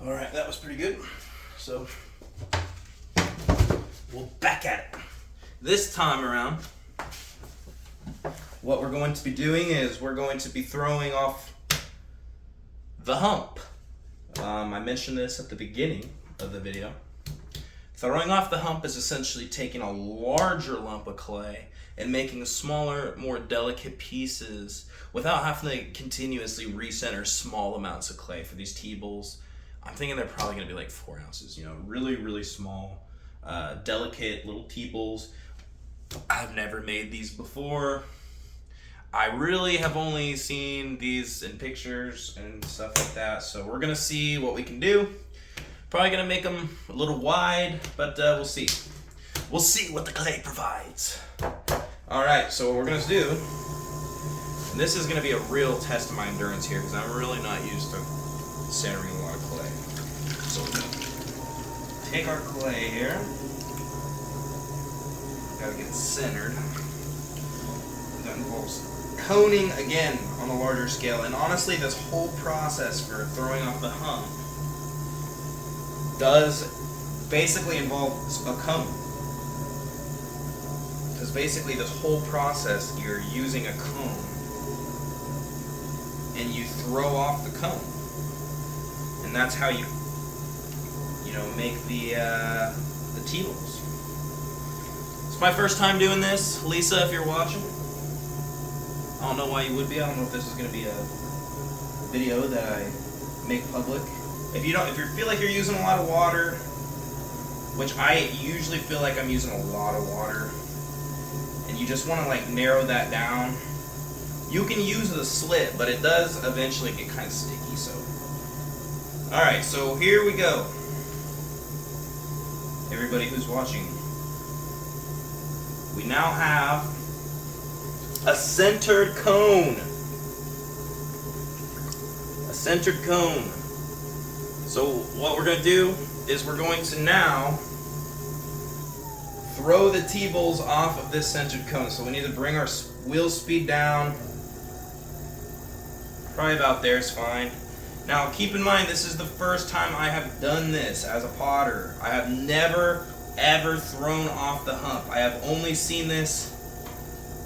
All right, that was pretty good. So we'll back at it. This time around, what we're going to be doing is we're going to be throwing off the hump. I mentioned this at the beginning of the video. Throwing off the hump is essentially taking a larger lump of clay and making smaller, more delicate pieces without having to continuously recenter small amounts of clay for these T-bowls. I'm thinking they're probably going to be like 4 ounces, you know, really, really small, delicate little T-bowls. I've never made these before. I really have only seen these in pictures and stuff like that, so we're going to see what we can do. Probably going to make them a little wide, but we'll see. We'll see what the clay provides. All right, so what we're going to do, and this is going to be a real test of my endurance here because I'm really not used to centering a lot of clay. So we're going to take our clay here. Got to get it centered. That involves coning again on a larger scale, and honestly this whole process for throwing off the hump does basically involve a cone, because basically this whole process you're using a cone and you throw off the cone, and that's how you make the T-bowls. It's my first time doing this. Lisa, if you're watching, I don't know why you would be. I don't know if this is going to be a video that I make public. If you feel like you're using a lot of water, which I usually feel like I'm using a lot of water, and you just want to like narrow that down, you can use the slit, but it does eventually get kind of sticky. So, all right, so here we go. Everybody who's watching, we now have a centered cone. A centered cone. So what we're going to do is we're going to now throw the T-bowls off of this centered cone. So we need to bring our wheel speed down. Probably about there is fine. Now keep in mind, this is the first time I have done this as a potter. I have never ever thrown off the hump. I have only seen this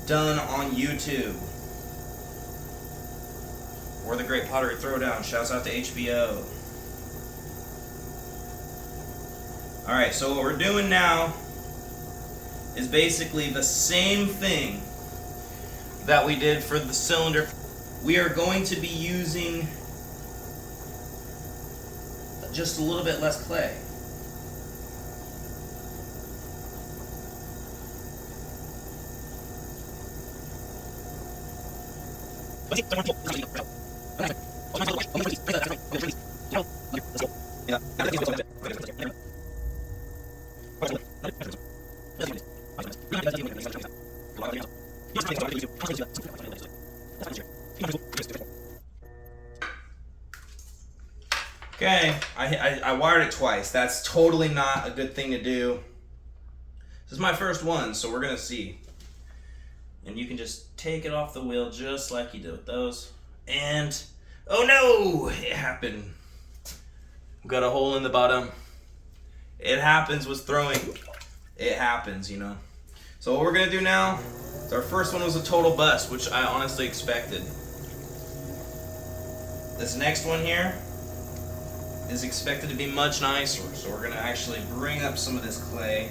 done on YouTube. Or the Great Pottery Throwdown. Shouts out to HBO. Alright, so what we're doing now is basically the same thing that we did for the cylinder. We are going to be using just a little bit less clay. Okay, I wired it twice. That's totally not a good thing to do. This is my first one, so we're gonna see. And you can just take it off the wheel just like you did with those. And, oh no, it happened. Got a hole in the bottom. It happens with throwing. It happens, you know. So what we're gonna do now, is our first one was a total bust, which I honestly expected. This next one here is expected to be much nicer. So we're gonna actually bring up some of this clay.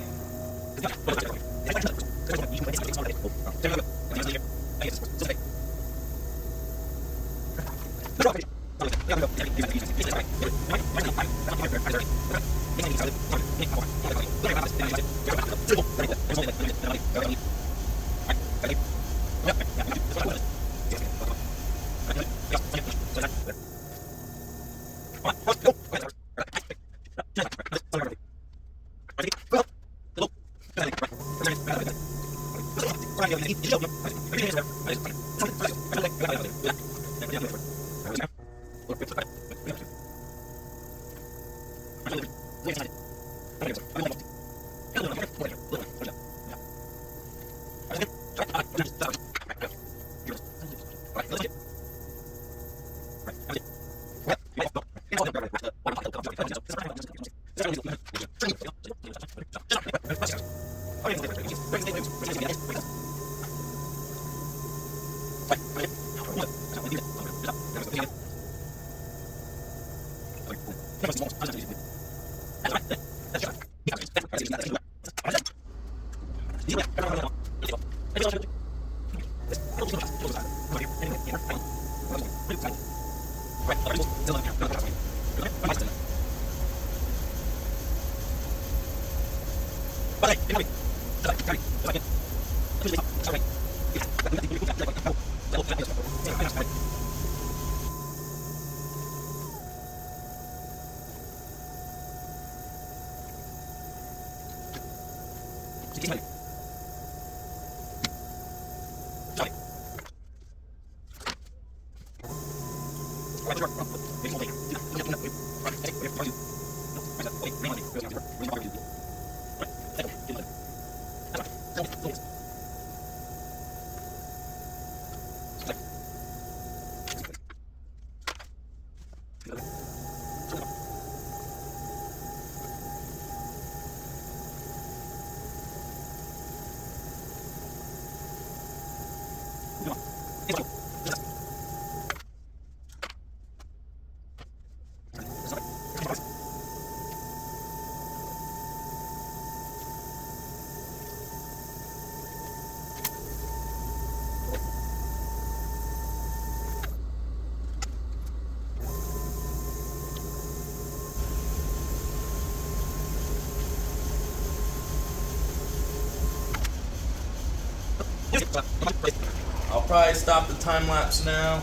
I'll probably stop the time lapse now.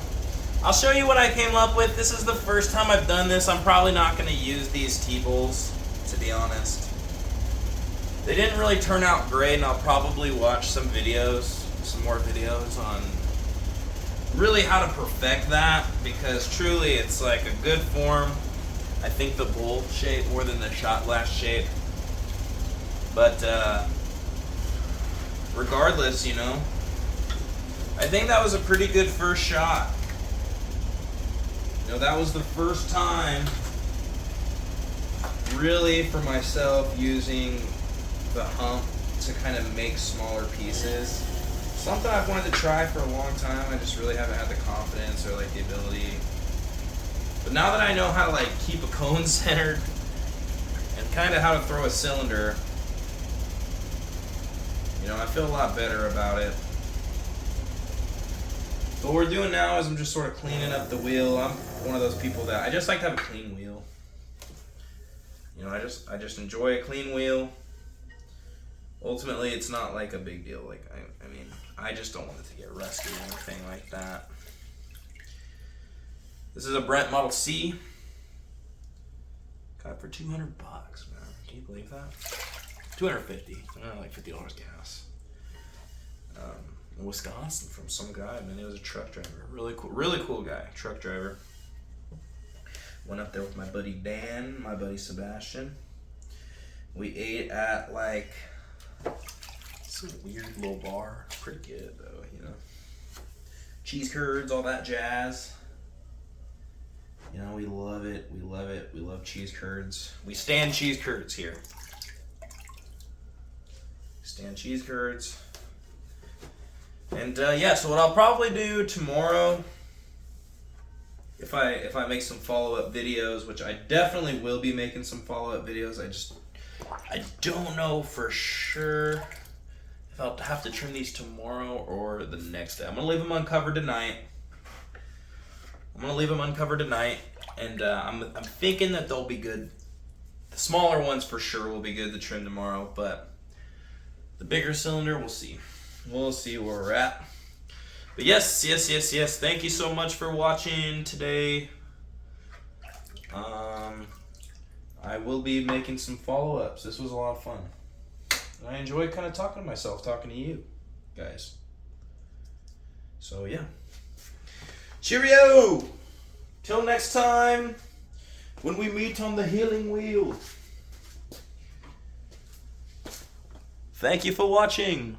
I'll show you what I came up with. This is the first time I've done this. I'm probably not going to use these T-bolts, to be honest. They didn't really turn out great, and I'll probably watch some more videos on really how to perfect that, because truly it's like a good form. I think the bowl shape more than the shot glass shape. But regardless, you know, I think that was a pretty good first shot. You know, that was the first time really for myself using the hump to kind of make smaller pieces. Something I've wanted to try for a long time. I just really haven't had the confidence or like the ability. But now that I know how to like keep a cone centered and kind of how to throw a cylinder, you know, I feel a lot better about it. So what we're doing now is I'm just sort of cleaning up the wheel. I'm one of those people that I just like to have a clean wheel. You know, I just enjoy a clean wheel. Ultimately, it's not like a big deal. Like I mean, I just don't want it to get rusty or anything like that. This is a Brent Model C. Got it for $200, man. Can you believe that? $250. Like $50 gas. In Wisconsin from some guy. Man, he was a truck driver. Really cool guy. Truck driver. Went up there with my buddy Dan, my buddy Sebastian. We ate at like some weird little bar. Pretty good though, you know. Cheese curds, all that jazz. You know, we love it. We love it. We love cheese curds. We stand cheese curds here. Stand cheese curds. And yeah, so what I'll probably do tomorrow, if I make some follow-up videos, which I definitely will be making some follow-up videos, I don't know for sure if I'll have to trim these tomorrow or the next day. I'm gonna leave them uncovered tonight. And I'm thinking that they'll be good. The smaller ones for sure will be good to trim tomorrow, but the bigger cylinder, we'll see. We'll see where we're at. But yes. Thank you so much for watching today. I will be making some follow-ups. This was a lot of fun. And I enjoy kind of talking to myself, talking to you guys. So yeah. Cheerio! Till next time, when we meet on the healing wheel. Thank you for watching.